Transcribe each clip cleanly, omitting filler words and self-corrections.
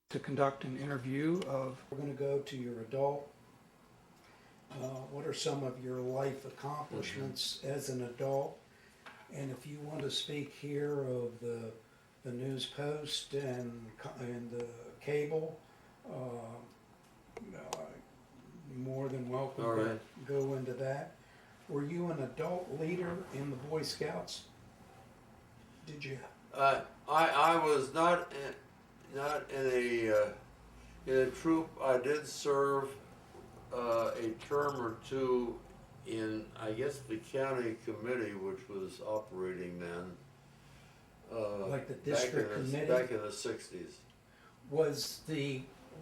to conduct an interview of. We're going to go to your adult. What are some of your life accomplishments as an adult? And if you want to speak here of the News Post and the cable, more than welcome All to right. go into that. Were you an adult leader in the Boy Scouts? Did you? I was not in a troop. I did serve a term or two in, I guess, the county committee, which was operating then. Like the district committee? Back in the 60s.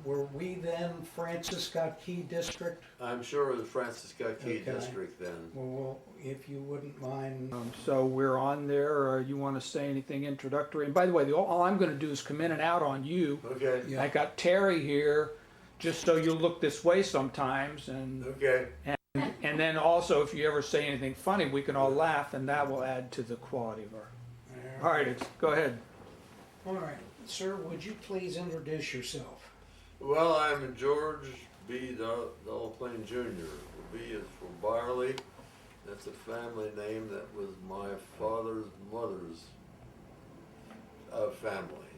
Were we then Francis Scott Key District? I'm sure it was Francis Scott Key Okay. District then. Well, if you wouldn't mind. So we're on there. You want to say anything introductory? And by the way, all I'm going to do is come in and out on you. Okay. Yeah. I got Terry here, just so you look this way sometimes, and Okay. then also if you ever say anything funny, we can all laugh, and that will add to the quality of our. All right, go ahead. All right, sir, would you please introduce yourself? Well, I'm George B. Delaplaine Jr. The B is for Byerly. That's a family name that was my father's mother's family.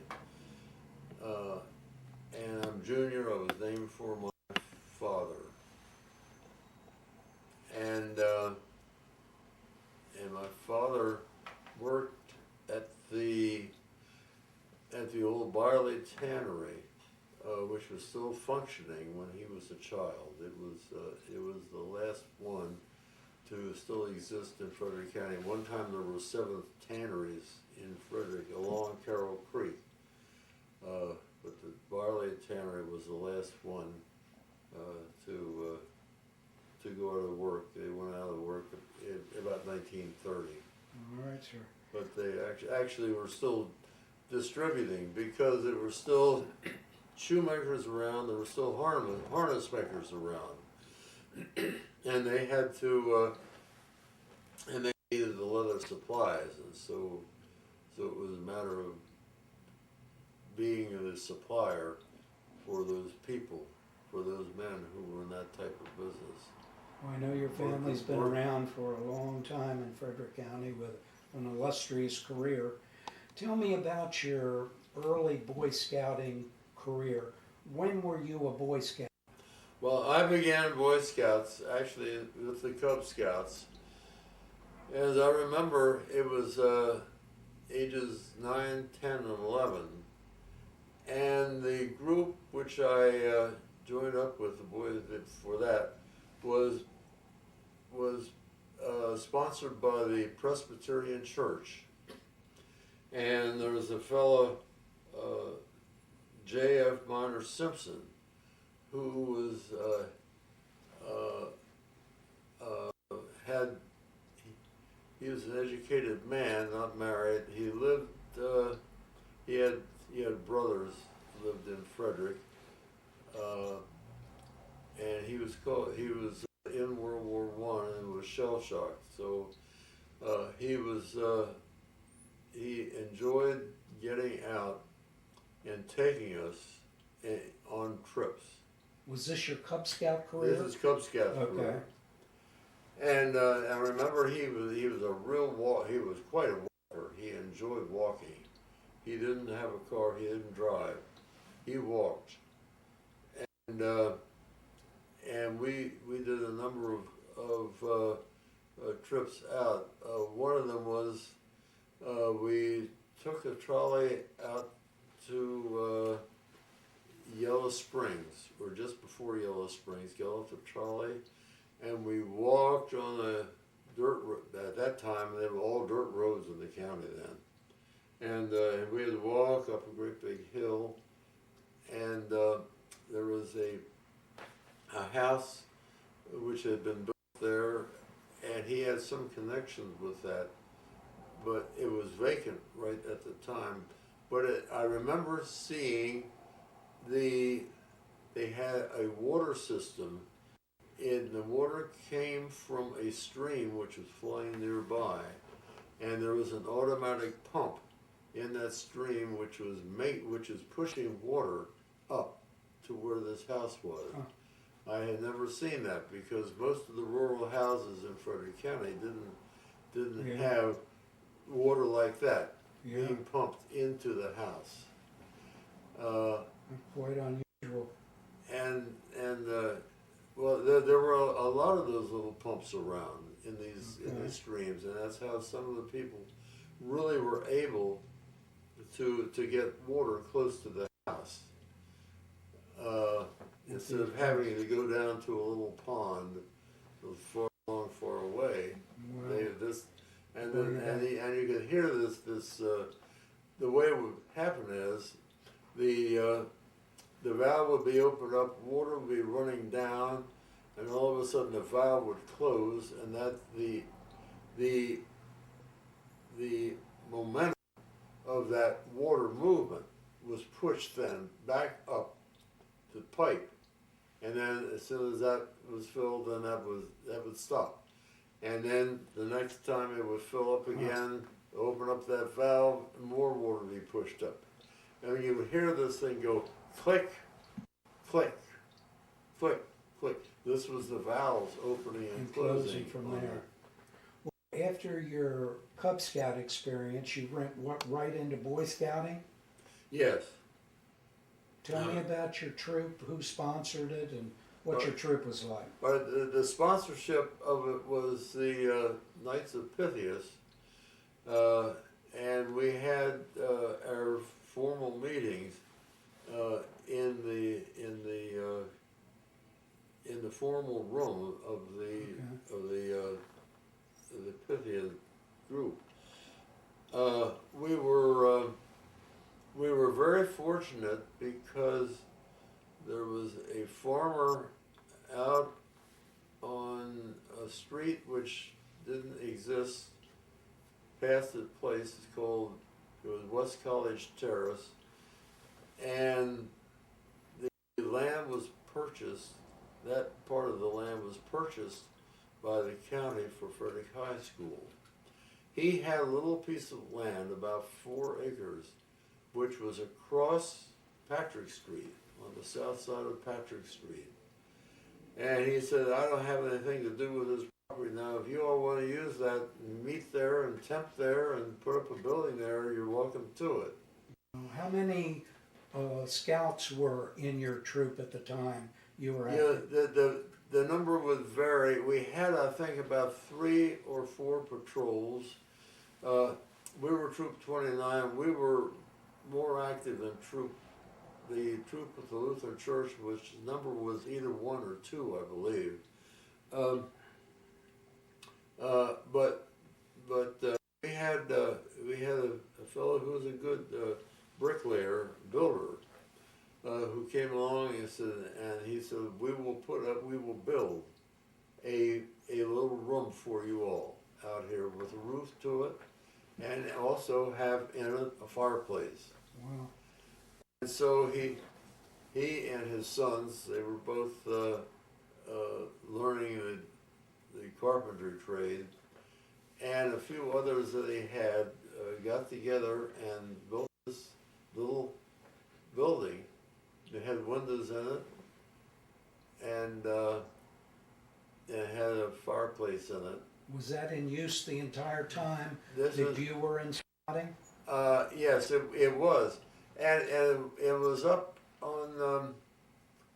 And I'm Junior. I was named for my father. And my father worked at the old Byerly Tannery, which was still functioning when he was a child. It was the last one to still exist in Frederick County. One time there were 7 tanneries in Frederick along Carroll Creek, but the Byerly Tannery was the last one to go out of work. They went out of work in about 1930. All right, sir. But they actually were still distributing because there were still shoemakers around, there were still harness makers around. And they had to, and they needed the leather supplies, and so it was a matter of being the supplier for those people, for those men who were in that type of business. Well, I know your family's been around for a long time in Frederick County with an illustrious career. Tell me about your early Boy Scouting career. When were you a Boy Scout? Well, I began Boy Scouts, actually with the Cub Scouts. As I remember, it was ages 9, 10, and 11. And the group which I joined up with, the boys for that, was sponsored by the Presbyterian Church. And there was a fellow, J.F. Minor Simpson, who he was an educated man, not married. He lived, he had brothers who lived in Frederick, and he was in World War I and was shell shocked. So he enjoyed getting out and taking us on trips. Was this your Cub Scout career? This is Cub Scout career. And I remember he was he was quite a walker. He enjoyed walking. He didn't have a car. He didn't drive. He walked. And we did a number of trips out. One of them was we took a trolley out to Yellow Springs, or just before Yellow Springs, got off the trolley, and we walked on a dirt road. At that time, they were all dirt roads in the county then. And we had to walk up a great big hill, and there was a house which had been built there, and he had some connections with that, but it was vacant right at the time. But I remember seeing they had a water system, and the water came from a stream which was flowing nearby, and there was an automatic pump in that stream which is pushing water up to where this house was. Huh. I had never seen that because most of the rural houses in Frederick County didn't Yeah. have water like that Yeah, being pumped into the house. quite unusual. Well, there were a lot of those little pumps around in these Okay. streams, and that's how some of the people really were able to get water close to the house. Instead of having to go down to a little pond far away, Wow. they this and you could hear this the way it would happen is the valve would be opened up, water would be running down, and all of a sudden the valve would close, and that the momentum of that water movement was pushed then back up the pipe, and then as soon as that was filled, then that would stop, and then the next time it would fill up again, open up that valve, and more water would be pushed up, and you would hear this thing go click, click, click, click. This was the valves opening and closing from on there. Well, after your Cub Scout experience, you went right into Boy Scouting. Yes. Tell me about your troop, who sponsored it, and what your troop was like. But the sponsorship of it was the Knights of Pythias, and we had our formal meetings in the formal room of the Pythian group. We were very fortunate because there was a farmer out on a street which didn't exist past the place. It was West College Terrace, and the land was purchased. That part of the land was purchased by the county for Frederick High School. He had a little piece of land, about 4 acres, which was across Patrick Street, on the south side of Patrick Street. And he said, I don't have anything to do with this property now. If you all want to use that, meet there and temp there and put up a building there, you're welcome to it. How many scouts were in your troop at the time you were Yeah, active? the number would vary. We had, I think, about 3 or 4 patrols. We were Troop 29. We were more active than the troop with the Lutheran Church, which number was either 1 or 2, I believe. But we had a fellow who was a good bricklayer, builder, who came along and he said, we will build a little room for you all out here with a roof to it, and also have in it a fireplace. Wow. And so he and his sons, they were both learning the carpentry trade, and a few others that he had got together and built this little building that had windows in it, and it had a fireplace in it. Was that in use the entire time This that is, you were in scouting? yes, it was, and it was up on.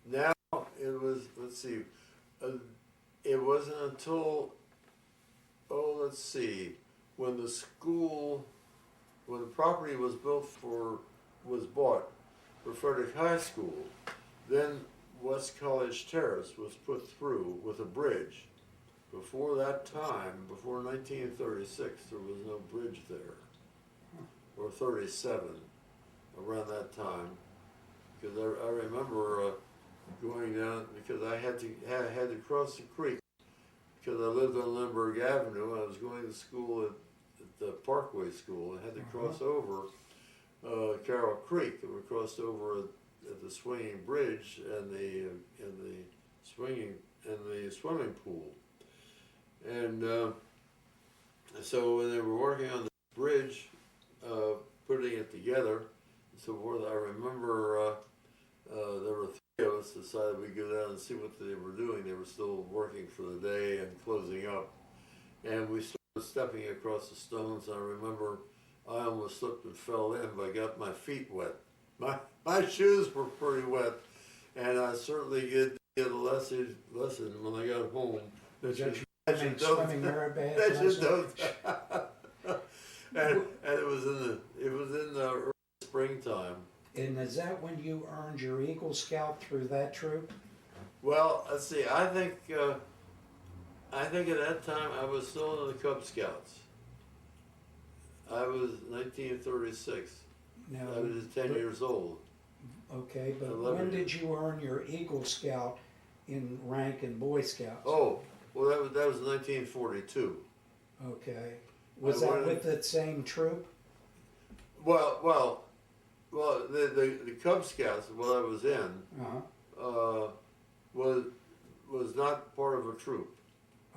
Now it was. Let's see, it wasn't until. Oh, let's see, when the property was bought for Frederick High School, then West College Terrace was put through with a bridge. Before that time, before 1936, there was no bridge there, or 37, around that time, because I remember going down, because I had to cross the creek, because I lived on Lindbergh Avenue, and I was going to school at the Parkway School. I had to cross over Carroll Creek, and we crossed over at the swinging bridge and the swimming pool. And so when they were working on the bridge, putting it together and so forth, I remember there were three of us decided we'd go down and see what they were doing. They were still working for the day and closing up. And we started stepping across the stones. I remember I almost slipped and fell in, but I got my feet wet. My shoes were pretty wet, and I certainly did get a lesson when I got home. Was that That your you swimming marathon? that you don't. and it was in the early springtime. And is that when you earned your Eagle Scout through that troop? Well, let's see. I think at that time I was still in the Cub Scouts. I was 1936. Now, I was 10 years old. okay, but 11 when did you earn your Eagle Scout in rank in Boy Scouts? Oh, well, that was 1942. Okay. Was I that wanted- with that same troop? Well, the Cub Scouts, what I was in, Uh-huh. was not part of a troop.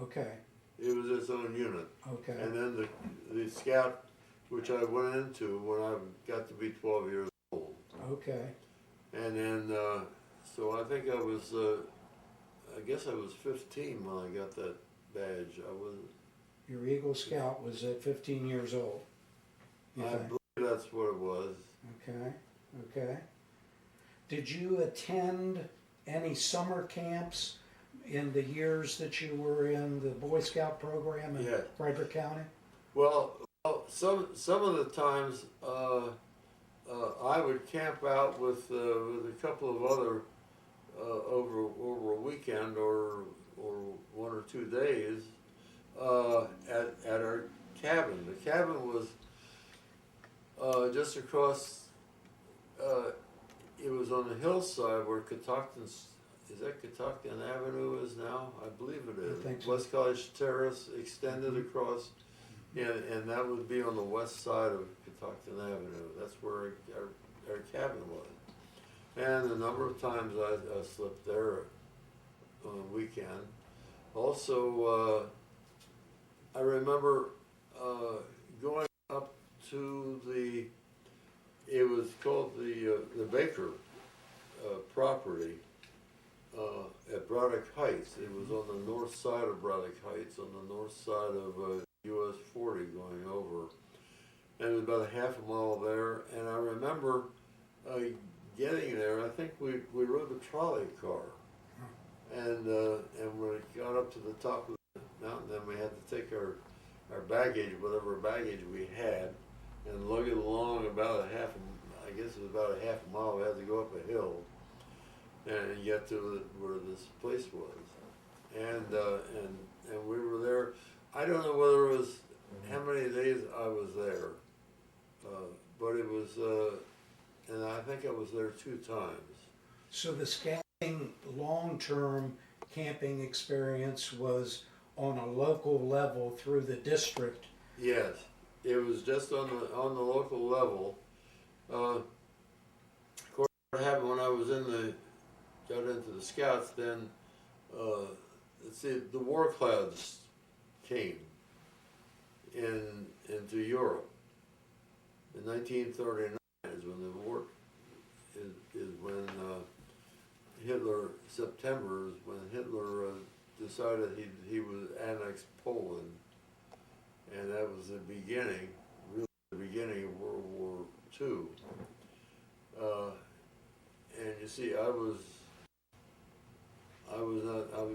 Okay, It was its own unit. okay. And then the Scout, which I went into when I got to be 12 years old. Okay. And then, so I think I guess I was 15 when I got that badge. I was, Your Eagle Scout was at 15 years old. You I think? believe that's what it was. Okay, okay. Did you attend any summer camps in the years that you were in the Boy Scout program in Yeah. Frederick County? Well, some of the times I would camp out with a couple of other over a weekend or 1 or 2 days at our cabin. The cabin was just across. It was on the hillside where Catoctin's. Is that Catoctin Avenue is now? I believe it is. I think so. West College Terrace extended across, and that would be on the west side of Catoctin Avenue. That's where our cabin was. And a number of times I slept there on a weekend. Also, I remember going up to it was called the Baker property at Braddock Heights. It was on the north side of Braddock Heights, on the north side of US 40 going over. And it was about a half a mile there. And I remember getting there. I think we rode the trolley car. And when we got up to the top of the mountain, then we had to take our baggage, whatever baggage we had, and lug it along about I guess it was about a half a mile. We had to go up a hill and get to where this place was. And we were there. I don't know whether it was how many days I was there, but it was, and I think I was there 2 times. So the scouting long-term camping experience was on a local level through the district. Yes, it was just on the local level. Of course, what happened when I was got into the Scouts, then let's see, the war clouds came into Europe in 1939. Is when the war is when Hitler, September is when Hitler decided he would annex Poland, and that was the beginning, really the beginning of World War II. And you see, I was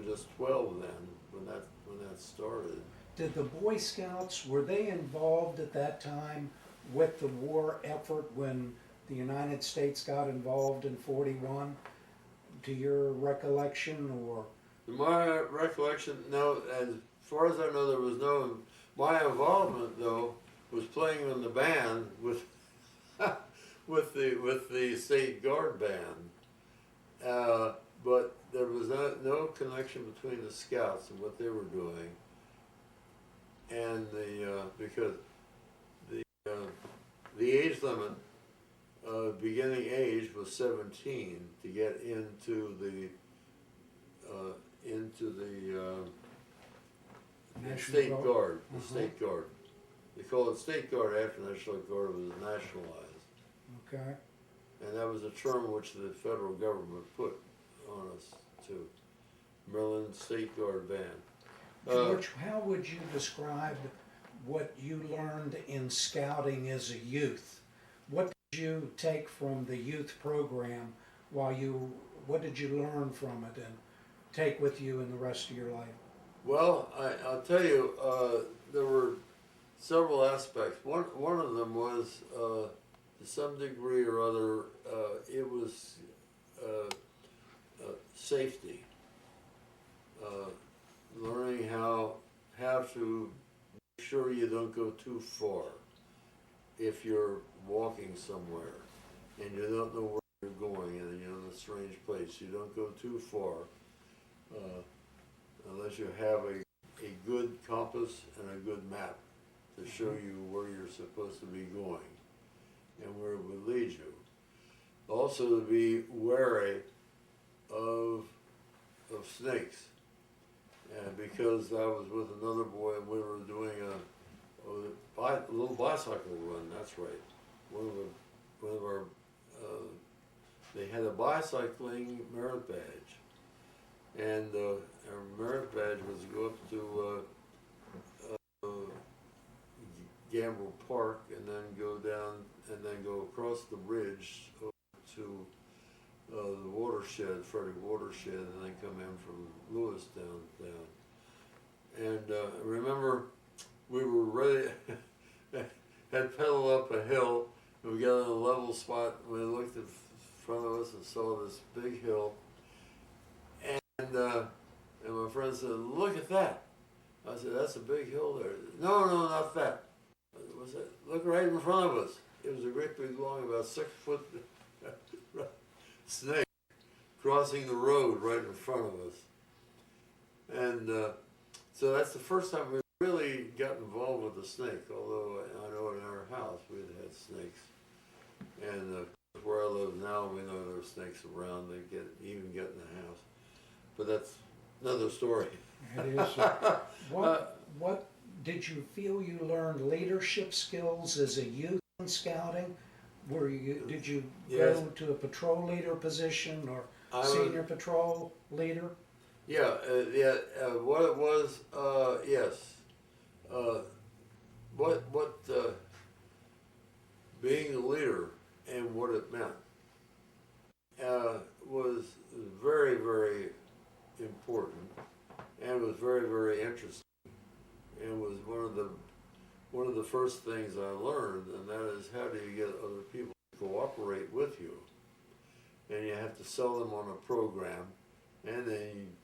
just 12 then when that started. Did the Boy Scouts, were they involved at that time with the war effort when the United States got involved in 41? To your recollection, or? My recollection, no, as far as I know, there was no. My involvement, though, was playing in the band with with the State Guard band, but there was no connection between the Scouts and what they were doing, and because the age limit, beginning age was 17 to get into the National State Guard? Guard. The Uh-huh. State Guard. They call it State Guard after National Guard was nationalized. Okay. And that was a term which the federal government put on us too. Maryland State Guard Band. George, how would you describe what you learned in scouting as a youth? What did you take from the youth program what did you learn from it and take with you in the rest of your life? Well, I'll tell you, there were several aspects. One of them was, to some degree or other, it was safety. Learning how to make sure you don't go too far if you're walking somewhere and you don't know where you're going and you're in a strange place. You don't go too far unless you have a good compass and a good map to show you where you're supposed to be going and where it would lead you. Also to be wary of snakes. And because I was with another boy and we were doing a little bicycle run, that's right. One of our they had a bicycling merit badge. And our merit badge was to go up to Gamble Park and then go down and then go across the bridge over to the watershed, Frederick watershed, and then come in from Lewis down. And I remember we were ready, had pedaled up a hill, and we got in a level spot, and we looked in front of us and saw this big hill. And my friend said, "Look at that." I said, "That's a big hill there." No, not that. Was it? Look right in front of us. It was a great big long, about 6 foot snake crossing the road right in front of us. And so that's the first time we really got involved with the snake, although I know in our house we had snakes. And where I live now, we know there are snakes around. They even get in the house. But that's another story. It is. What did you feel you learned leadership skills as a youth in scouting? Did you Yes. go to a patrol leader position or I senior patrol leader? Yeah, what it was, yes. What being a leader and what it meant was very, very important and was very, very interesting and was one of the first things I learned, and that is how do you get other people to cooperate with you, and you have to sell them on a program, and then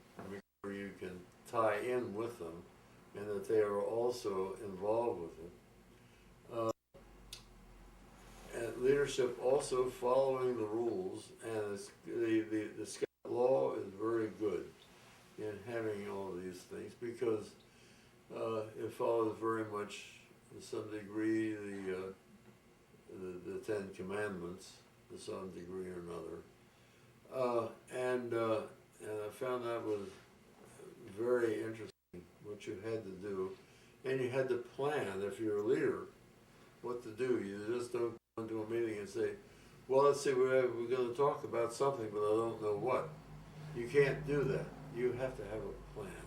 you can tie in with them, and that they are also involved with it. And leadership also following the rules, and the Scout law is very good in having all of these things because it follows very much, to some degree, the Ten Commandments, to some degree or another. And I found that was very interesting, what you had to do. And you had to plan, if you're a leader, what to do. You just don't go into a meeting and say, well, let's see, we're going to talk about something, but I don't know what. You can't do that. You have to have a plan.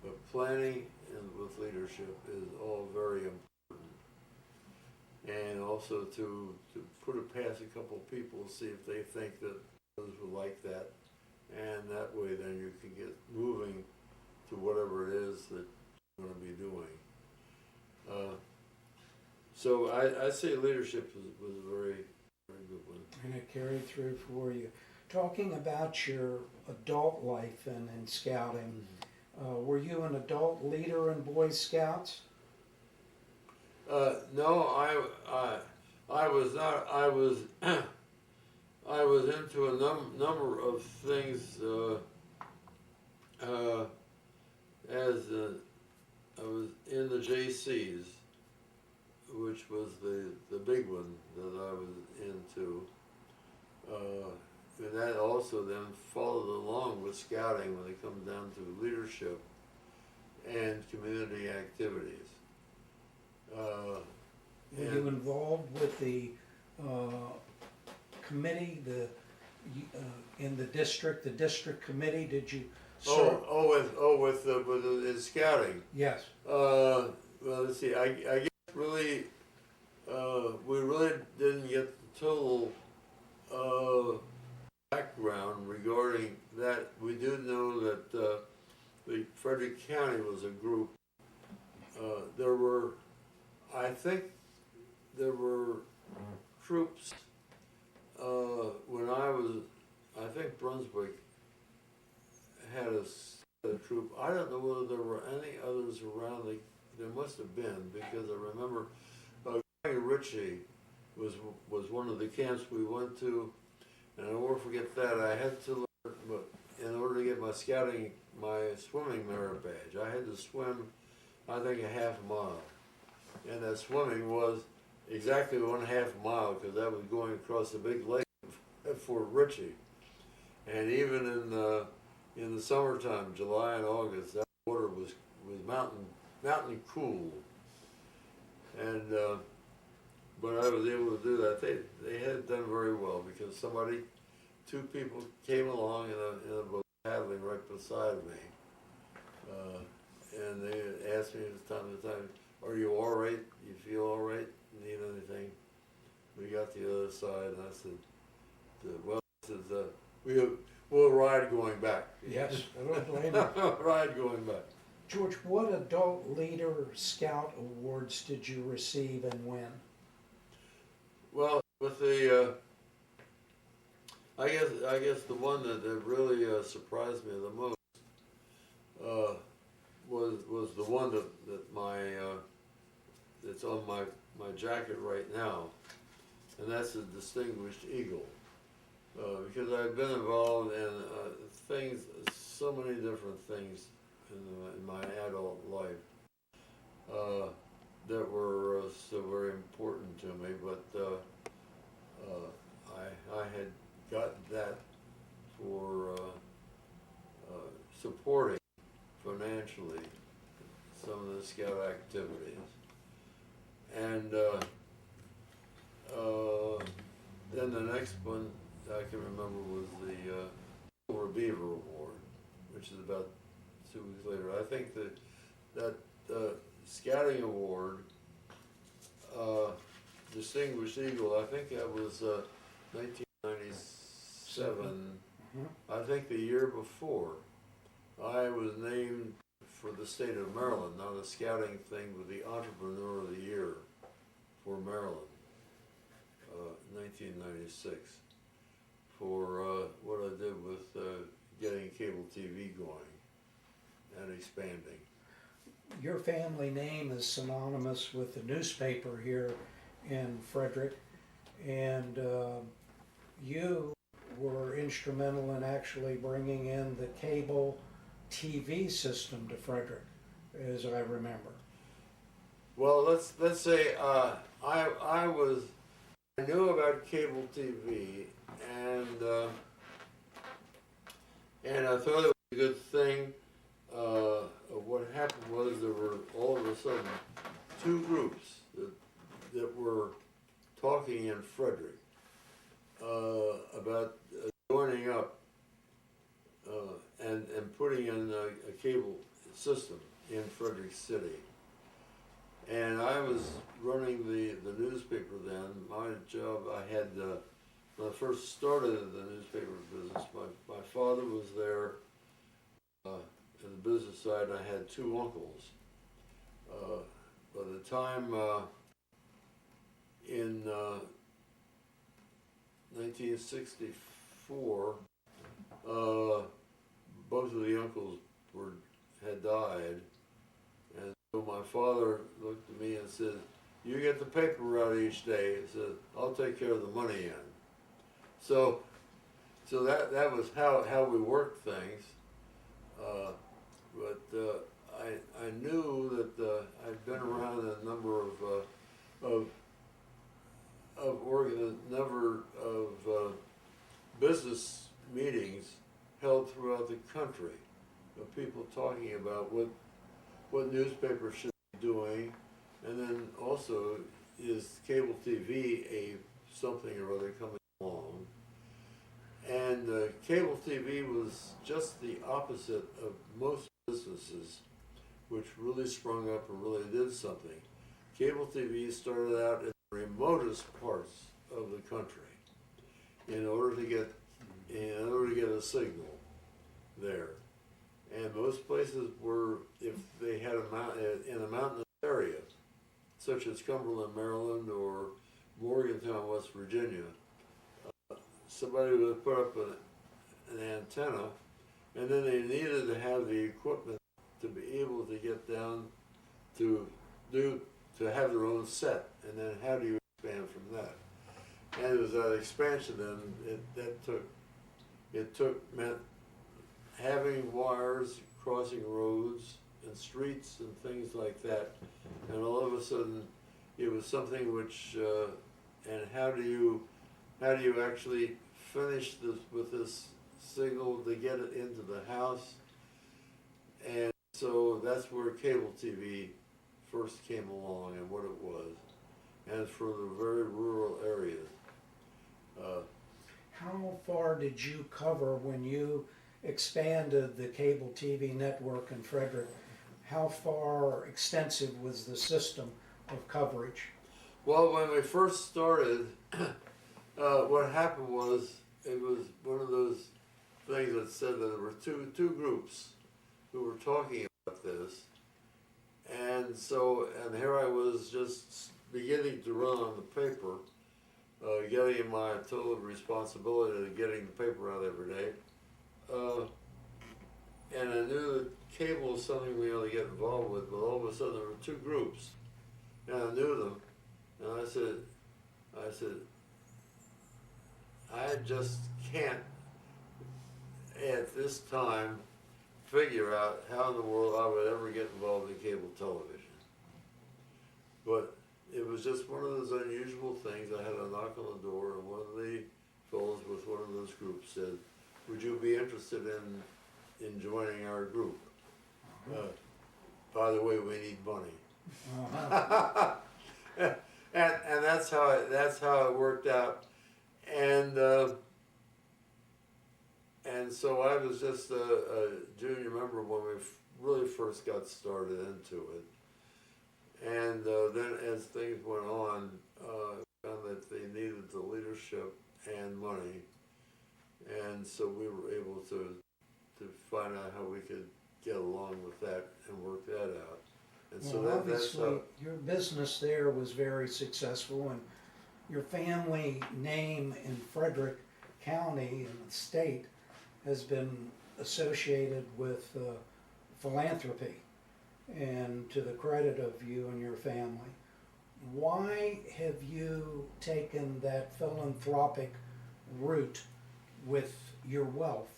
But planning and with leadership is all very important. And also to put it past a couple of people, see if they think that others would like that. And that way then you can get moving to whatever it is that you're going to be doing. So I say leadership was a very, very good one. And it carried through for you. Talking about your adult life and in scouting, were you an adult leader in Boy Scouts? No, I was not. I was I was into a number of things as I was in the JCs, which was the big one that I was into. And that also then followed along with scouting when it comes down to leadership and community activities. Were you involved with the committee, in the district committee, did you serve? With the scouting. Yes, Well, let's see, I guess really, we really didn't get the total, background regarding that. We do know that, the Frederick County was a group. There were, I think, there were troops, when I think Brunswick had a troop. I don't know whether there were any others around. There must have been, because I remember Ritchie was one of the camps we went to, and I won't forget that. I had to learn, but in order to get my swimming merit badge, I had to swim, I think, a half mile, and that swimming was exactly 1/2 mile, because that was going across the big lake at Fort Ritchie, and even in the summertime, July and August, that water was mountain cool, and but I was able to do that. They had done very well, because two people came along in a boat paddling right beside me, and they asked me time to time, "Are you all right? You feel all right? Need anything?" We got to the other side, and I said, "Well, we'll ride going back." yes, I don't blame you. Ride going back. George, what adult leader scout awards did you receive and when? Well, with the, I guess the one that really surprised me the most was the one that that's on my jacket right now, and that's a Distinguished Eagle, because I've been involved in things, so many different things in my adult life that were so very important to me, but I had gotten that for supporting financially some of the scout activities, and then the next one I can remember was the Silver Beaver Award, which is about 2 weeks later. I think that Scouting Award, Distinguished Eagle, I think that was 1997. I think the year before, I was named for the state of Maryland, not a scouting thing, but the Entrepreneur of the Year for Maryland, 1996, for what I did with getting cable TV going and expanding. Your family name is synonymous with the newspaper here in Frederick, and you were instrumental in actually bringing in the cable TV system to Frederick, as I remember. Well, let's say I knew about cable TV, and I thought it was a good thing. What happened was there were all of a sudden two groups that were talking in Frederick about joining up and putting in a cable system in Frederick City. And I was running the newspaper then. My job, I had, when I first started the newspaper business, my father was there. In the business side, I had two uncles. By the time in 1964, both of the uncles had died, and so my father looked at me and said, "You get the paper out each day." He said, "I'll take care of the money end." So that was how we worked things. But I knew that I'd been around a number of business meetings held throughout the country, of people talking about what newspapers should be doing, and then also, is cable TV something or other coming along? And cable TV was just the opposite of most businesses, which really sprung up and really did something. Cable TV started out in the remotest parts of the country in order to get a signal there. And most places were, if they had in a mountainous area, such as Cumberland, Maryland, or Morgantown, West Virginia, somebody would put up an antenna, and then they needed to have the equipment to be able to get down to have their own set, and then how do you expand from that? And it was that expansion, and meant having wires crossing roads and streets and things like that, and all of a sudden it was something which and how do you actually finish this with this signal to get it into the house? And so that's where cable TV first came along and what it was, and for the very rural areas. How far did you cover when you expanded the cable TV network in Frederick? How far extensive was the system of coverage? Well, when we first started, what happened was, it was one of those things that said that there were two groups who were talking about this, and here I was just beginning to run on the paper, getting my total responsibility of getting the paper out every day, and I knew that cable was something we ought to get involved with, but all of a sudden there were two groups, and I knew them, and I said, I just can't at this time figure out how in the world I would ever get involved in cable television. But it was just one of those unusual things. I had a knock on the door, and one of the fellows with one of those groups said, "Would you be interested in joining our group? By the way, we need money." And that's how it worked out. And so I was just a junior member when we really first got started into it. And then as things went on, found that they needed the leadership and money. And so we were able to find out how we could get along with that and work that out. And so Well, that's obviously, your business there was very successful, and your family name in Frederick County and the state has been associated with philanthropy, and to the credit of you and your family. Why have you taken that philanthropic route with your wealth?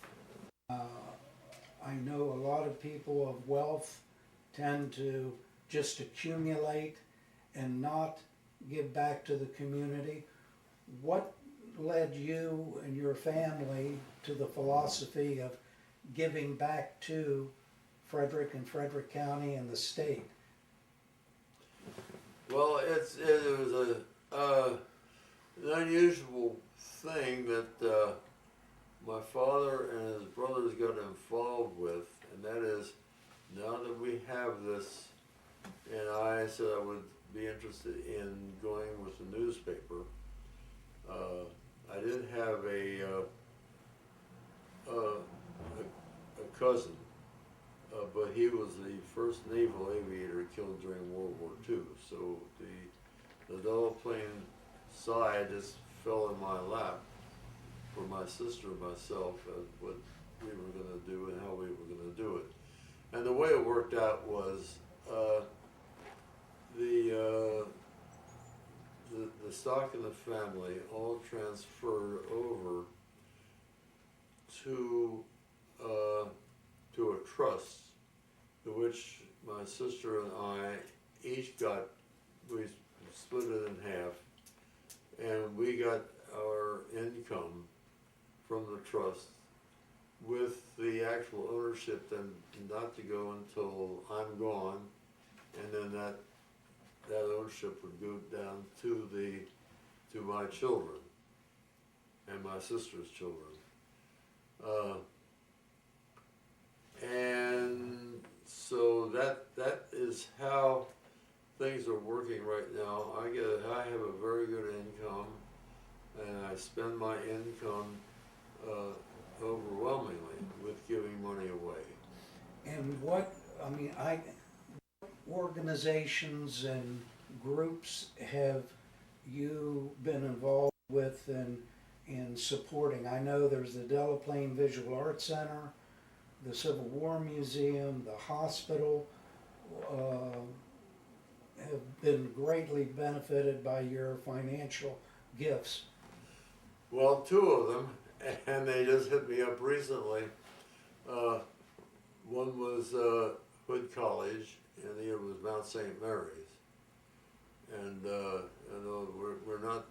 I know a lot of people of wealth tend to just accumulate and not give back to the community. What led you and your family to the philosophy of giving back to Frederick and Frederick County and the state? Well, it was an unusual thing that my father and his brothers got involved with, and that is, now that we have this, and I said I would be interested in going with the newspaper. I did have a cousin, but he was the first naval aviator killed during World War II. So the Delaplaine side just fell in my lap for my sister and myself as what we were going to do and how we were going to do it. And the way it worked out was the stock in the family all transferred over to a trust, to which my sister and I each got, we split it in half, and we got our income from the trust with the actual ownership then not to go until I'm gone, and then that ownership would go down to my children and my sister's children. Uh, and so that is how things are working right now. I have a very good income, and I spend my income overwhelmingly with giving money away. And what, I mean, organizations and groups have you been involved with in supporting? I know there's the Delaplaine Visual Arts Center, the Civil War Museum, the hospital, have been greatly benefited by your financial gifts. Well, two of them, and they just hit me up recently. One was Hood College, and the other was Mount St. Mary's. And I know we're not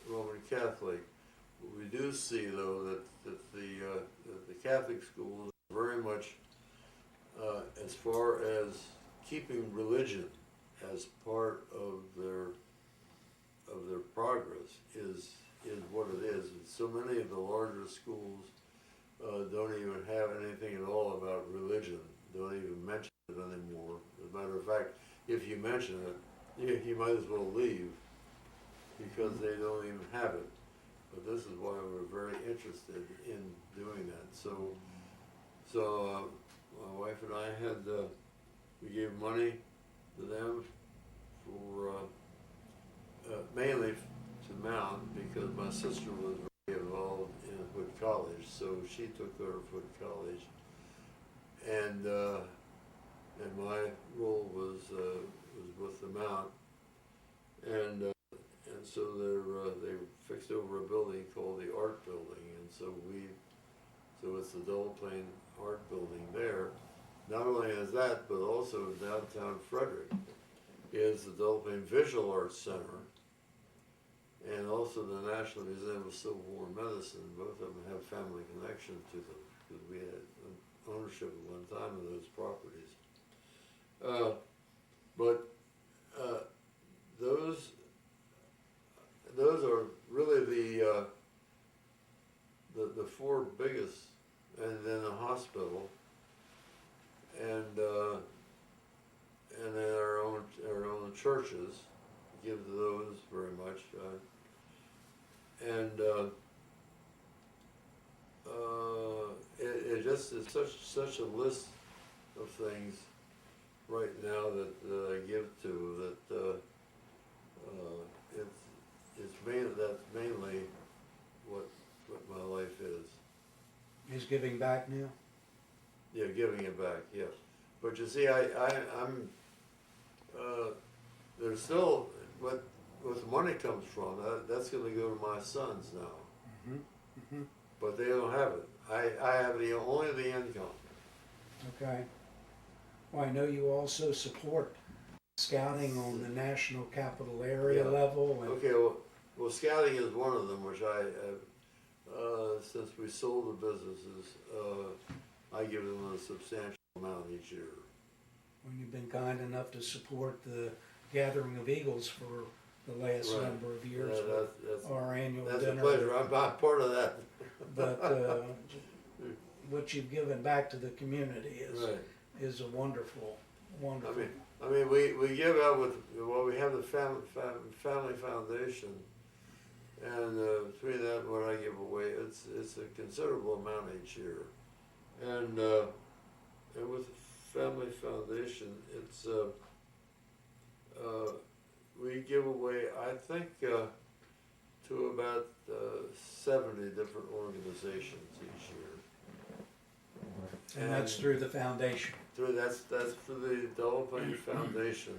Roman Catholic. We do see, though, that the Catholic schools very much, as far as keeping religion as part of their progress, is what it is. And so many of the larger schools don't even have anything at all about religion. Don't even mention it anymore. As a matter of fact, if you mention it, you might as well leave, because they don't even have it. But this is why we're very interested in doing that. So my wife and I had we gave money to them for mainly to Mount, because my sister was very involved in Hood College, so she took care of Hood College, and my role was with the Mount, and so they fixed over a building called the Art Building, and so it's the Delaplaine Art Building there. Not only is that, but also downtown Frederick is the Delaplaine Visual Arts Center, and also the National Museum of Civil War Medicine. Both of them have family connection to them, because we had ownership at one time of those properties. But those are really the four biggest, and then the hospital, and then our own churches give to those very much, and it just is such a list of things right now that I give to, that that's mainly what my life is. Is giving back now? Yeah, giving it back, yes. But you see, I'm there's still what the money comes from. That's going to go to my sons now. Mm-hmm. But they don't have it. I have only the income. Okay. Well, I know you also support scouting on the national capital area Yeah. level. And Okay, well, scouting is one of them, which since we sold the businesses, I give them a substantial amount each year. when you've been kind enough to support the Gathering of Eagles for the last Right. number of years, That's our annual a dinner. pleasure. I'm not part of that. But what you've given back to the community Right. is a wonderful. I mean, we give out we have the family foundation, and between that and what I give away, it's a considerable amount each year, and with the family foundation, it's we give away, I think, to about 70 different organizations each year. And that's through the foundation. That's through the Delaplaine Foundation,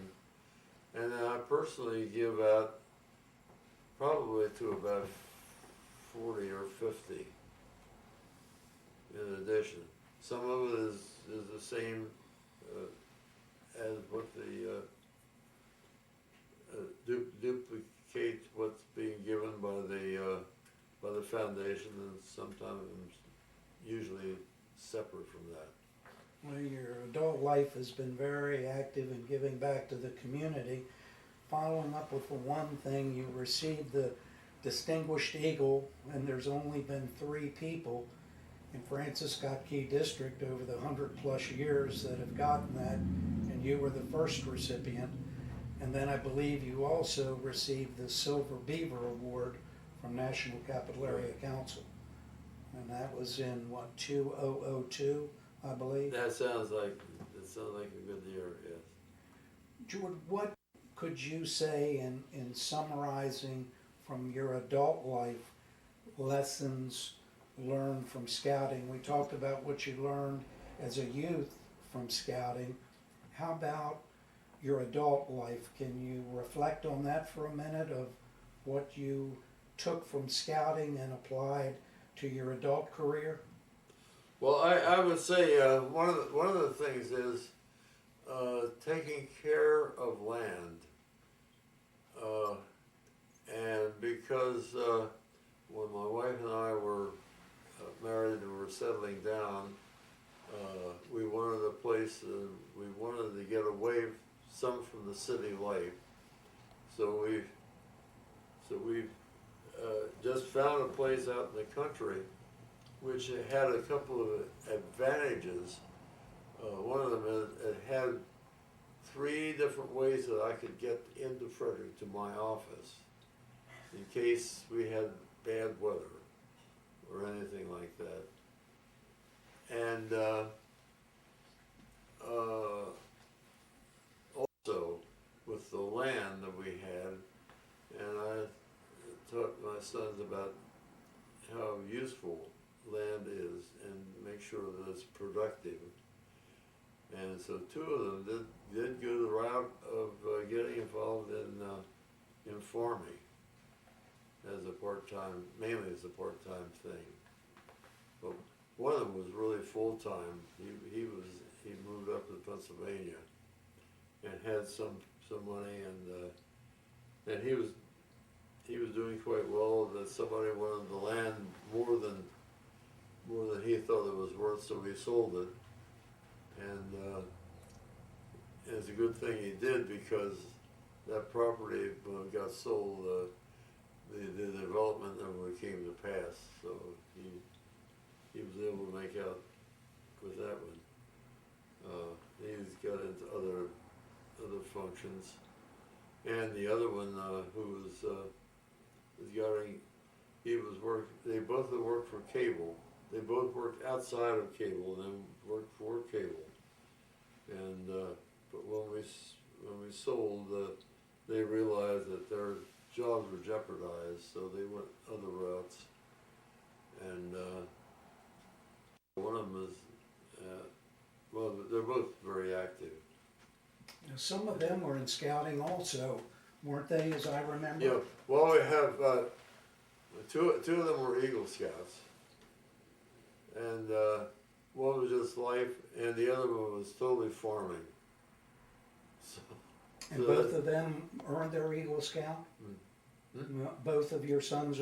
and then I personally give out probably to about 40 or 50 in addition. Some of it is the same as what the duplicate what's being given by the foundation, and sometimes usually separate from that. Well, your adult life has been very active in giving back to the community. Following up with the one thing, you received the Distinguished Eagle, and there's only been 3 people in Francis Scott Key District over the 100+ years that have gotten that, and you were the first recipient. And then I believe you also received the Silver Beaver Award from National Capital Area Council. And that was in, what, 2002, I believe? That sounds like a good year, yes. George, what could you say in summarizing from your adult life lessons learned from scouting? We talked about what you learned as a youth from scouting. How about your adult life? Can you reflect on that for a minute of what you took from scouting and applied to your adult career? Well, I would say one of the things is taking care of land, and because when my wife and I were married and were settling down, we wanted a place. We wanted to get away some from the city life, so we just found a place out in the country, which had a couple of advantages. One of them is it had 3 different ways that I could get into Frederick to my office in case we had bad weather or anything like that. And also with the land that we had, and I taught my sons about how useful land is and make sure that it's productive. And so 2 of them did go the route of getting involved in farming as a part-time, mainly as a part-time thing. But one of them was really full-time. He moved up to Pennsylvania and had some money, and he was doing quite well. That somebody wanted the land more than he thought it was worth, so he sold it. And it's a good thing he did, because that property, when it got sold, the development never came to pass. So he was able to make out with that one. He's got into other functions, and the other one who was getting, they both had worked for cable. They both worked outside of cable and then worked for cable. And but when we sold, they realized that their jobs were jeopardized, so they went other routes. And one of them is, well, they're both very active. Now, some of them were in scouting also, weren't they, as I remember? Yeah. Well, we have two of them were Eagle Scouts, and one was just life, and the other one was totally farming. So, And both of them earned their Eagle Scout? Both of your sons?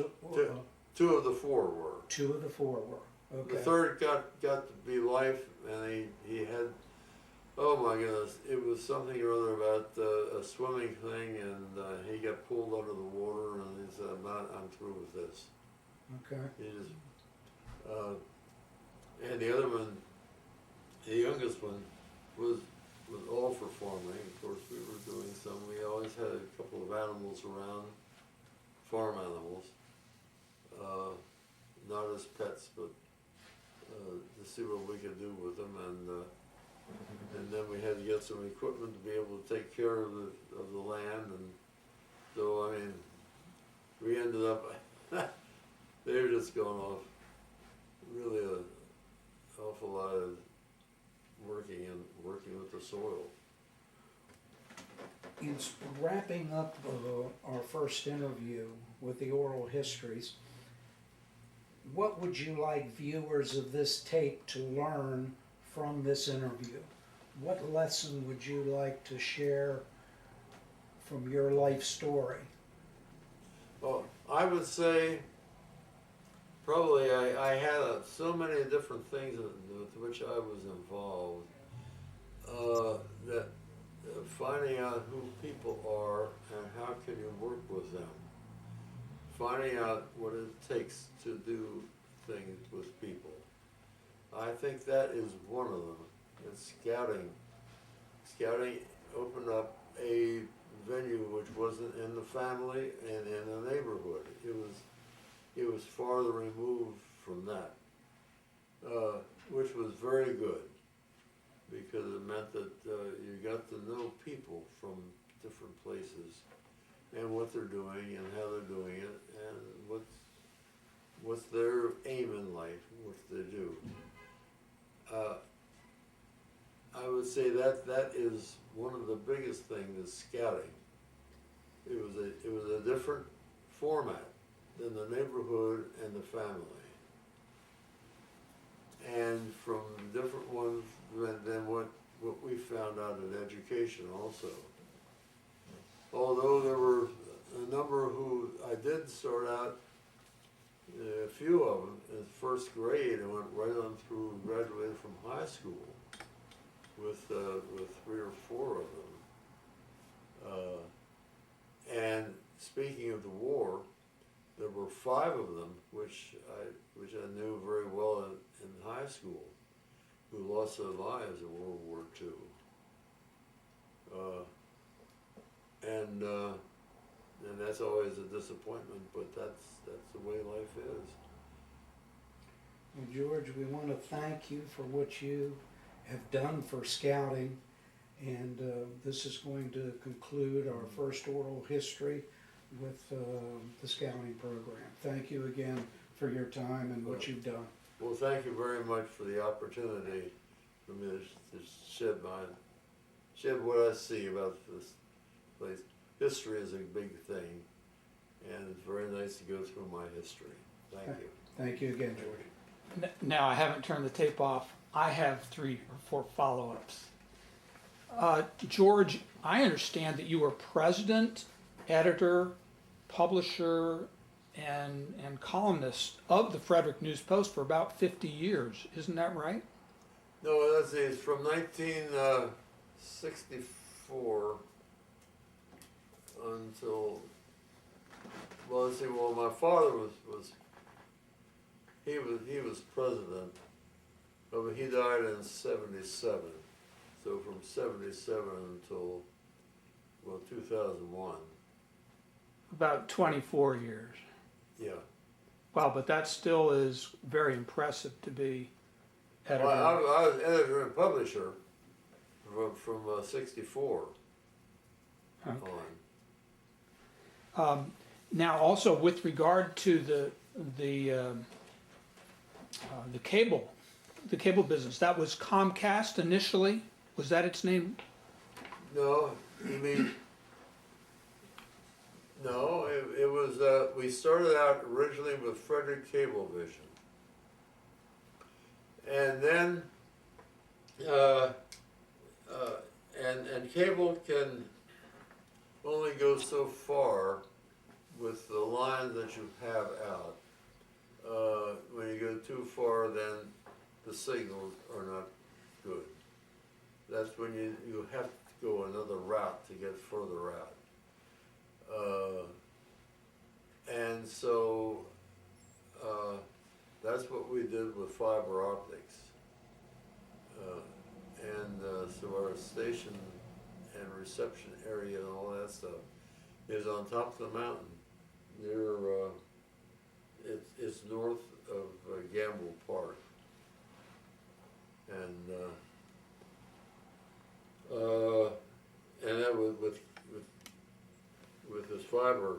2 of the 4 were. 2 of the 4 were, okay. The third got to be life, and he had, oh my goodness, it was something or other about a swimming thing, and he got pulled under the water, and he said, I'm through with this. Okay. He just, and the other one, the youngest one, was all for farming. Of course, we were doing some. We always had a couple of animals around, farm animals, not as pets, but to see what we could do with them. And then we had to get some equipment to be able to take care of the land. And so, I mean, we ended up, they were just going off really an awful lot of working with the soil. In wrapping up our first interview with the oral histories, what would you like viewers of this tape to learn from this interview? What lesson would you like to share from your life story? Well, I would say probably I had so many different things with which I was involved that finding out who people are and how can you work with them, finding out what it takes to do things with people, I think that is one of them. It's scouting. Scouting opened up a venue which wasn't in the family and in the neighborhood. It was farther removed from that, which was very good because it meant that you got to know people from different places and what they're doing and how they're doing it and what's their aim in life, what they do. I would say that is one of the biggest things is scouting. It was a different format than the neighborhood and the family, and from different ones than what we found out in education also. Although there were a number who I did start out, a few of them in first grade and went right on through, graduated from high school with 3 or 4 of them. And speaking of the war, there were 5 of them, which I knew very well in high school, who lost their lives in World War II. And that's always a disappointment, but that's the way life is. Well, George, we want to thank you for what you have done for scouting, and this is going to conclude our first oral history with the scouting program. Thank you again for your time and what you've done. Well, thank you very much for the opportunity for me to shed what I see about this place. History is a big thing, and it's very nice to go through my history. Thank you. Thank you again, George. Now, I haven't turned the tape off. I have 3 or 4 follow-ups. George, I understand that you were president, editor, publisher, and columnist of the Frederick News Post for about 50 years. Isn't that right? No, let's see, it's from 1964 until, well, let's see, well, my father was president, but he died in 77. So from 77 until, well, 2001. About 24 years. Yeah. Wow, but that still is very impressive to be editor. Well, I was editor and publisher from 64 Okay. on. Now, also with regard to the cable business, that was Comcast initially. Was that its name? No, you mean, no, it was, we started out originally with Frederick Cablevision. And then, and cable can only go so far with the lines that you have out. When you go too far, then the signals are not good. That's when you have to go another route to get further out. And so that's what we did with fiber optics. So our station and reception area and all that stuff is on top of the mountain near, it's north of Gamble Park. And that with this fiber,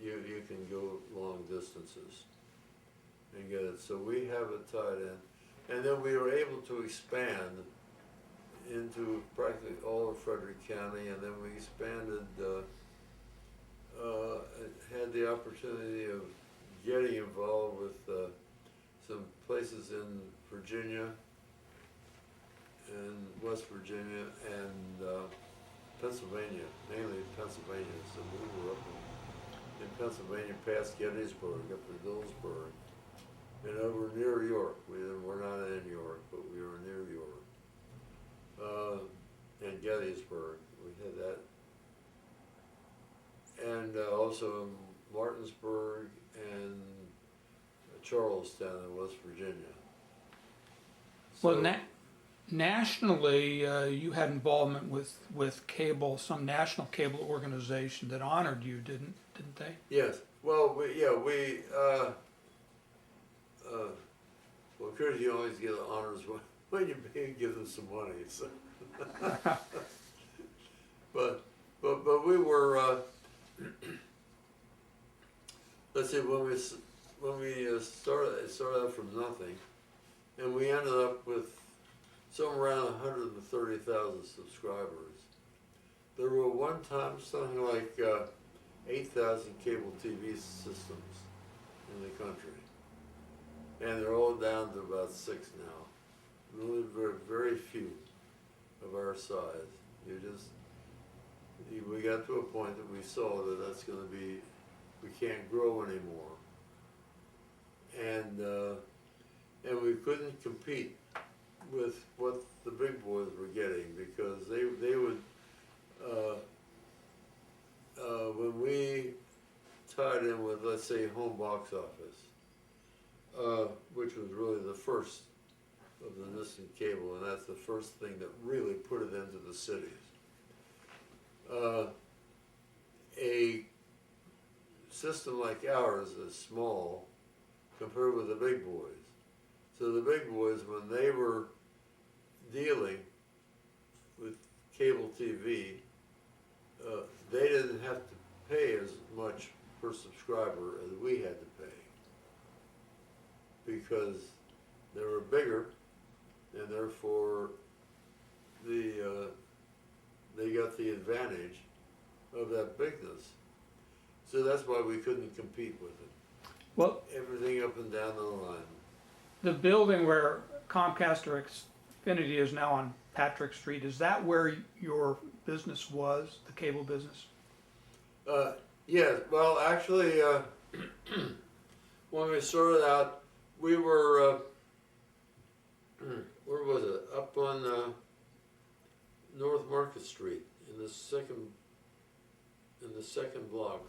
you can go long distances and get it. So we have it tied in, and then we were able to expand into practically all of Frederick County, and then we expanded. Had the opportunity of getting involved with some places in Virginia and West Virginia and Pennsylvania, mainly Pennsylvania. So we were up in Pennsylvania past Gettysburg, up to Dillsburg, and over near York. We're not in York, but we were near York. And Gettysburg, we had that. And also in Martinsburg and Charlestown in West Virginia. Well, So- nationally, you had involvement with cable, some national cable organization that honored you, didn't they? Yes, well, well, of course, you always get honors when you give them some money, so. But we were, let's see, when we started, it started out from nothing, and we ended up with somewhere around 130,000 subscribers. There were one time something like 8,000 cable TV systems in the country. And they're all down to about 6 now. Really very few of our size. We got to a point that we saw that that's going to be, we can't grow anymore. And we couldn't compete with what the big boys were getting, because they would, when we tied in with, let's say, home box office, which was really the first of the Nissan cable, and that's the first thing that really put it into the cities. A system like ours is small compared with the big boys. So the big boys, when they were dealing with cable TV, they didn't have to pay as much per subscriber as we had to pay, because they were bigger, and therefore they got the advantage of that bigness. So that's why we couldn't compete with it. Well, Everything up and down the line. the building where Comcast or Xfinity is now on Patrick Street, is that where your business was, the cable business? Yes, well, actually, when we started out, we were, where was it? Up on North Market Street in the second block,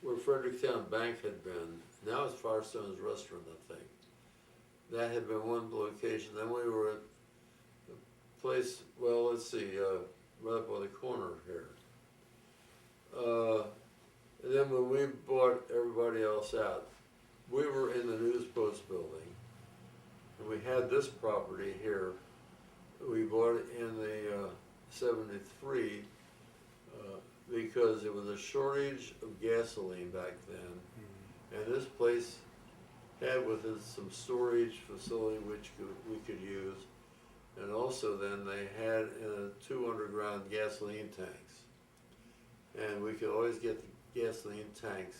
where Fredericktown Bank had been. Now it's Firestone's Restaurant, I think. That had been one location. Then we were at a place, well, let's see, right up on the corner here. And then when we bought everybody else out, we were in the News Post building, and we had this property here. We bought it in the 73 because there was a shortage of gasoline back then, and this place had with it some storage facility which we could use, and also then they had 2 underground gasoline tanks, and we could always get the gasoline tanks,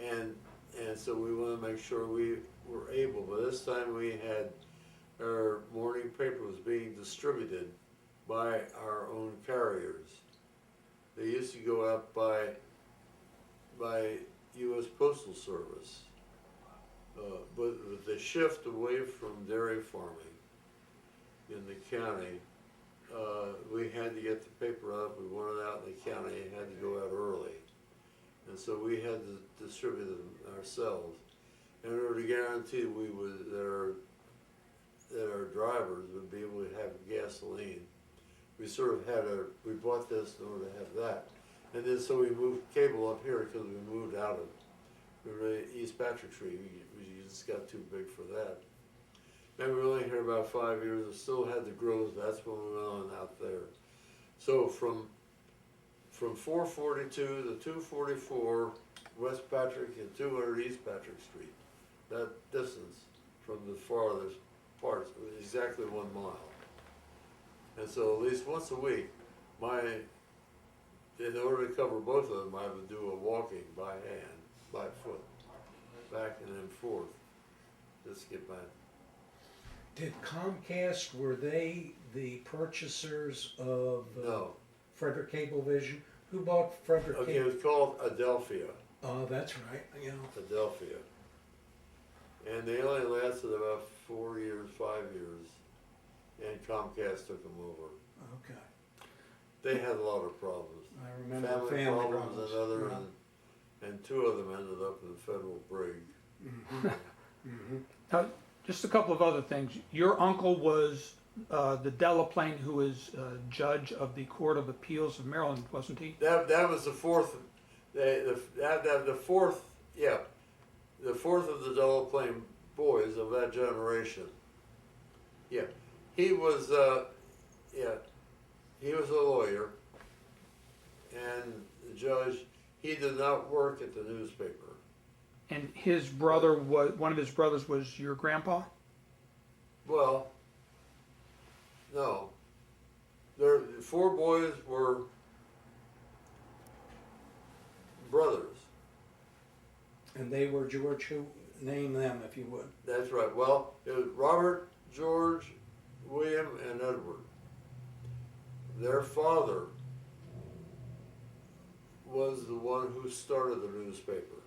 and so we wanted to make sure we were able. But this time we had, our morning paper was being distributed by our own carriers. They used to go out by U.S. Postal Service, but with the shift away from dairy farming in the county, we had to get the paper out. We wanted it out in the county. It had to go out early, and so we had to distribute them ourselves in order to guarantee that our drivers would be able to have gasoline. We sort of had we bought this in order to have that. And then so we moved cable up here because we moved out of, we were at East Patrick Street. We just got too big for that. Then we were only here about 5 years. We still had the grows. That's when we went on out there. So from 442 to 244 West Patrick and 200 East Patrick Street, that distance from the farthest parts was exactly 1 mile. And so at least once a week, in order to cover both of them, I would do a walking by hand, by foot, back and then forth, just to get back. Did Comcast, were they the purchasers of No. Frederick Cablevision? Who bought Frederick Okay, it Cable? was called Adelphia. Oh, that's right, yeah. Adelphia. And they only lasted about 4 years, 5 years, and Comcast took them over. Okay. They had a lot of problems. I remember family problems. Another, Yeah. and 2 of them ended up in the federal brig. Mhm. Mhm. Now, Just a couple of other things. Your uncle was the Delaplaine who was judge of the Court of Appeals of Maryland, wasn't he? That was the fourth, the fourth, yeah, the fourth of the Delaplaine boys of that generation. Yeah, he was, yeah, he was a lawyer and the judge. He did not work at the newspaper. And his brother was, one of his brothers was your grandpa? Well, no. The four boys were brothers. And they were George, who, name them if you would. That's right. Well, it was Robert, George, William, and Edward. Their father was the one who started the newspaper.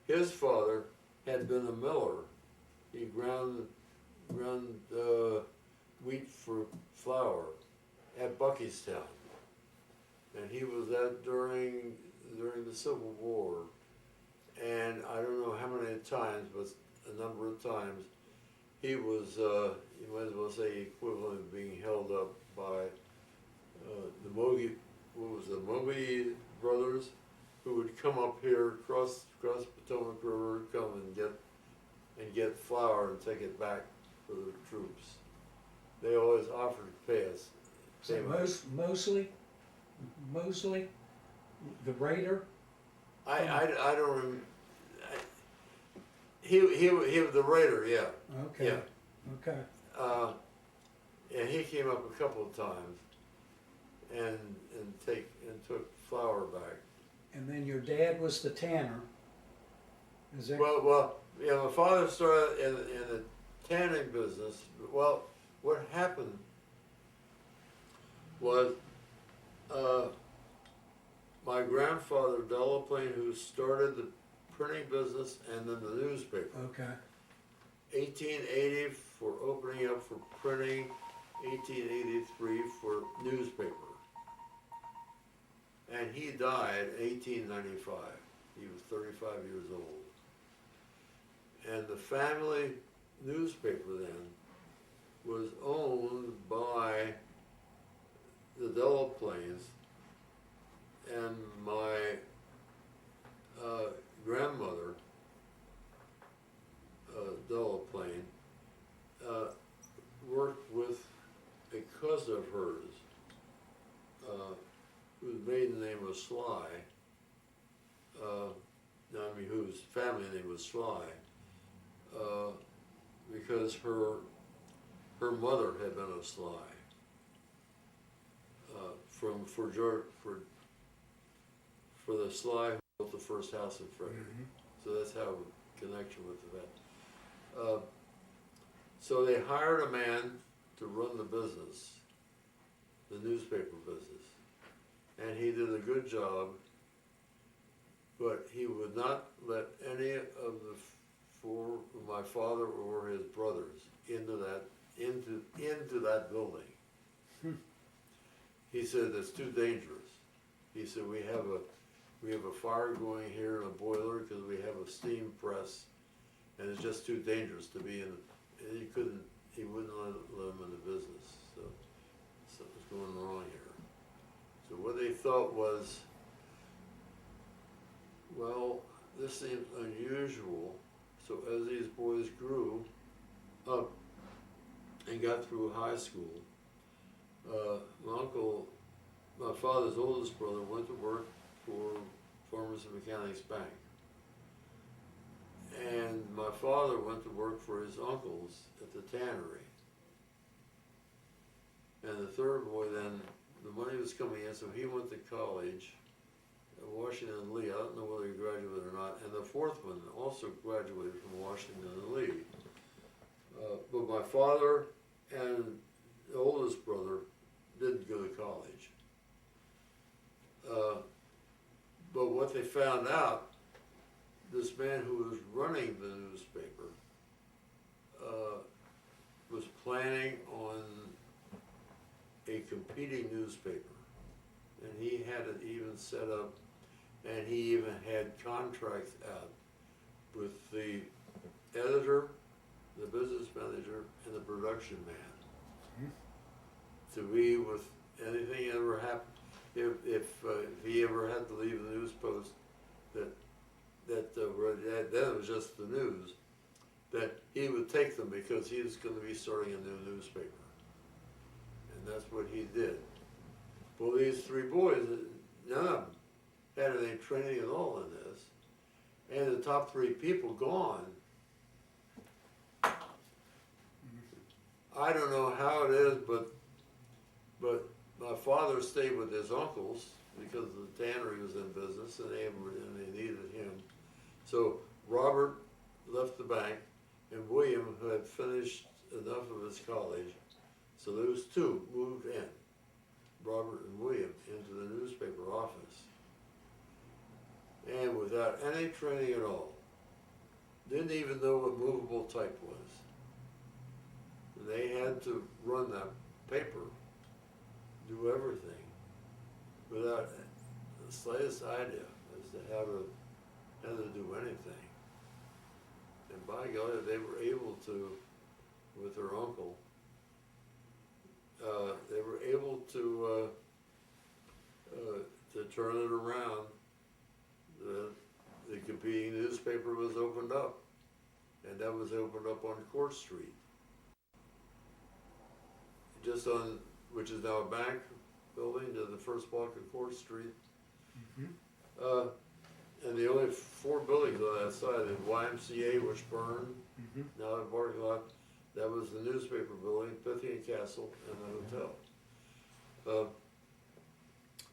His father had been a miller. He ground wheat for flour at Buckystown, and he was that during the Civil War. And I don't know how many times, but a number of times, he was, you might as well say, equivalent of being held up by the Mogi, the Mogi brothers, who would come up here, cross Potomac River, come and get flour and take it back for the troops. They always offered to pay us. So Mosley, the raider? I don't remember. He was the raider, yeah. Okay. Yeah. Okay. And he came up a couple of times and took flour back. And then your dad was the tanner. Is that? Well, yeah, my father started in the tanning business. Well, what happened was my grandfather, Delaplaine, who started the printing business and then the newspaper. Okay. 1880 for opening up for printing, 1883 for newspaper. And he died in 1895. He was 35 years old. And the family newspaper then was owned by the Delaplaines, and my grandmother, Delaplaine, worked with a cousin of hers, whose maiden name was Sly, whose family name was Sly, because her mother had been a Sly, for the Sly who built the first house in Frederick. Mm-hmm. So that's how connection with that. So they hired a man to run the business, the newspaper business, and he did a good job, but he would not let any of my father or his brothers into that building. He said it's too dangerous. He said we have a fire going here and a boiler because we have a steam press, and it's just too dangerous to be in. And he wouldn't let them in the business. So something's going wrong here. So what they thought was, well, this seems unusual. So as these boys grew up and got through high school, my father's oldest brother, went to work for Farmers and Mechanics Bank. And my father went to work for his uncles at the tannery. And the third boy then, the money was coming in, so he went to college at Washington Lee. I don't know whether he graduated or not. And the fourth one also graduated from Washington Lee. But my father and the oldest brother didn't go to college. But what they found out, this man who was running the newspaper was planning on a competing newspaper. And he had it even set up, and he even had contracts out with the editor, the business manager, and the production man. To be with anything ever happened, if he ever had to leave the News Post, then it was just the news, that he would take them because he was going to be starting a new newspaper. And that's what he did. Well, these three boys, none of them had any training at all in this. And the top three people gone. I don't know how it is, but my father stayed with his uncles because the tannery was in business and they needed him. So Robert left the bank, and William, who had finished enough of his college, so those two moved in, Robert and William, into the newspaper office. And without any training at all, didn't even know what movable type was. They had to run that paper, do everything, without the slightest idea as to how to do anything. And by God, they were able to, with their uncle, they were able to turn it around. The competing newspaper was opened up, and that was opened up on Court Street, just on, which is now a bank building, to the first block of Court Street. And the only four buildings on that side, the YMCA, which burned, now the parking lot, that was the newspaper building, Pythian Castle, and the hotel.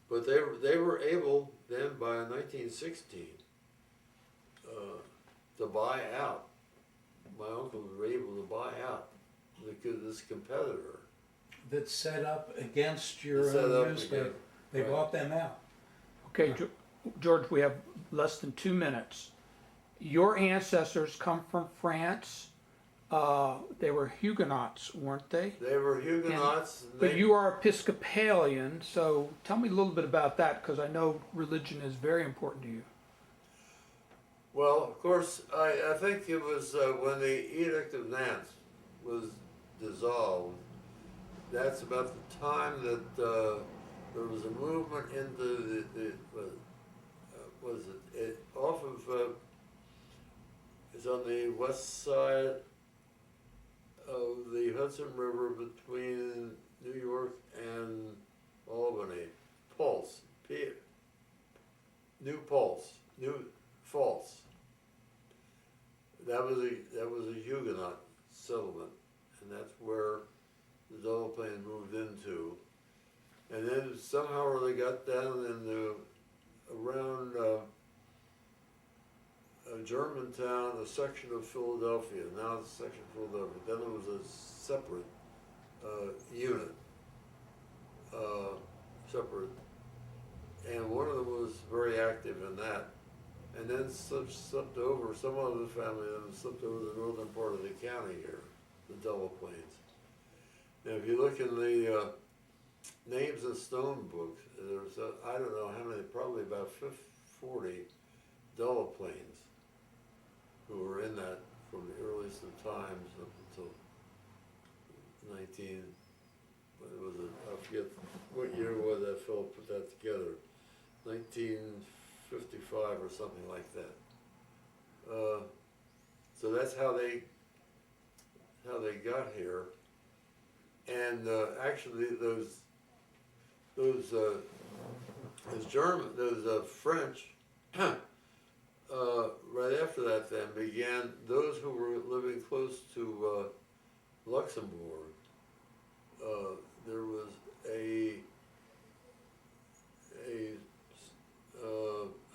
But they were able then, by 1916, to buy out. My uncles were able to buy out this competitor. That's set up against your Set up own newspaper. again. They Right. bought them out. Okay, George, we have less than 2 minutes. Your ancestors come from France. They were Huguenots, weren't they? They were Huguenots. But you are Episcopalian, so tell me a little bit about that, because I know religion is very important to you. Well, of course, I think it was when the Edict of Nantes was dissolved. That's about the time that there was a movement into off of, it's on the west side of the Hudson River between New York and Albany. Pulse, New Falls. That was a Huguenot settlement, and that's where the Delaplaine moved into. And then somehow they got down in around Germantown, a section of Philadelphia. Now it's a section of Philadelphia. Then it was a separate unit, separate. And one of them was very active in that. And then slipped over, some other family then slipped over the northern part of the county here, the Delaplaines. Now if you look in the names and stone books, there's, I don't know how many, probably about 40 Delaplaines who were in that from the earliest of times up until 19, what was it, I forget what year was that fellow put that together, 1955 or something like that. So that's how they got here. And actually those French, right after that then began, those who were living close to Luxembourg, there was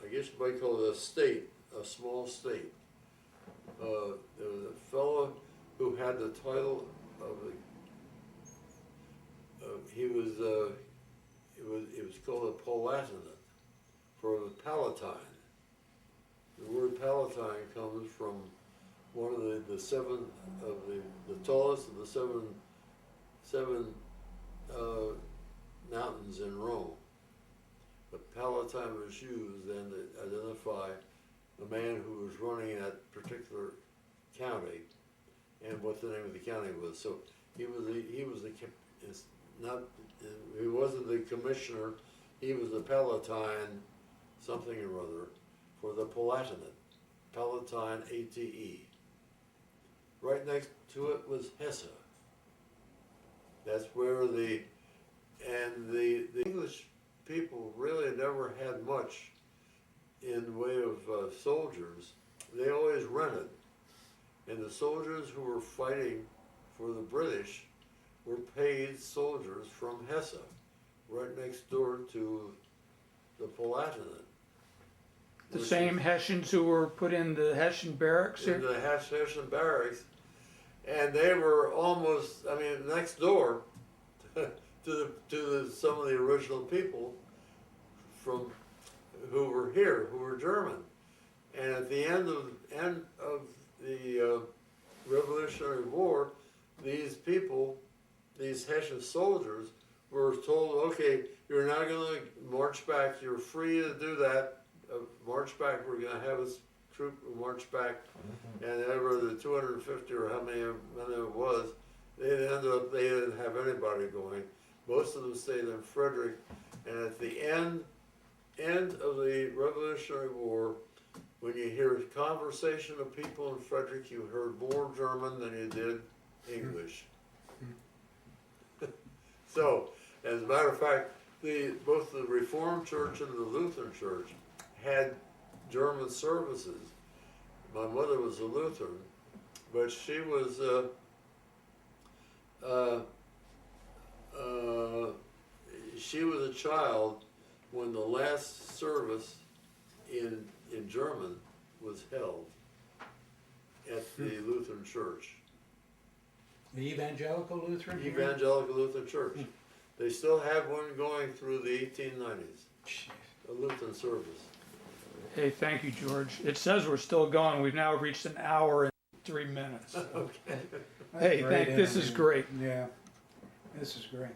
I guess you might call it a state, a small state. There was a fellow who had the title of it was called a Palatinate, for the Palatine. The word Palatine comes from one of the seven of the tallest of the seven mountains in Rome. But Palatine was used then to identify a man who was running that particular county and what the name of the county was. So he was it's not, he wasn't the commissioner, he was the Palatine something or other for the Palatinate, Palatine ATE. Right next to it was Hesse. That's where the English people really never had much in the way of soldiers. They always rented. And the soldiers who were fighting for the British were paid soldiers from Hesse, right next door to the Palatinate. The same Hessians who were put in the Hessian barracks In here? the Hessian barracks. And they were almost, I mean, next door to some of the original people from who were here, who were German. And at the end of the Revolutionary War, these people, these Hessian soldiers, were told, okay, you're not going to march back. You're free to do that. March back. We're going to have a troop march back. And ever the 250 or how many it was, they didn't have anybody going. Most of them stayed in Frederick. And at the end of the Revolutionary War, when you hear a conversation of people in Frederick, you heard more German than you did English. So, as a matter of fact, both the Reformed Church and the Lutheran Church had German services. My mother was a Lutheran, but she was a child when the last service in German was held at the Lutheran Church. The Evangelical Lutheran? here? Evangelical Lutheran Church. They still have one going through the 1890s, a Lutheran service. Hey, thank you, George. It says we're still going. We've now reached an hour and 3 minutes. Okay. Hey, Great this is interview. great. Yeah, this is great.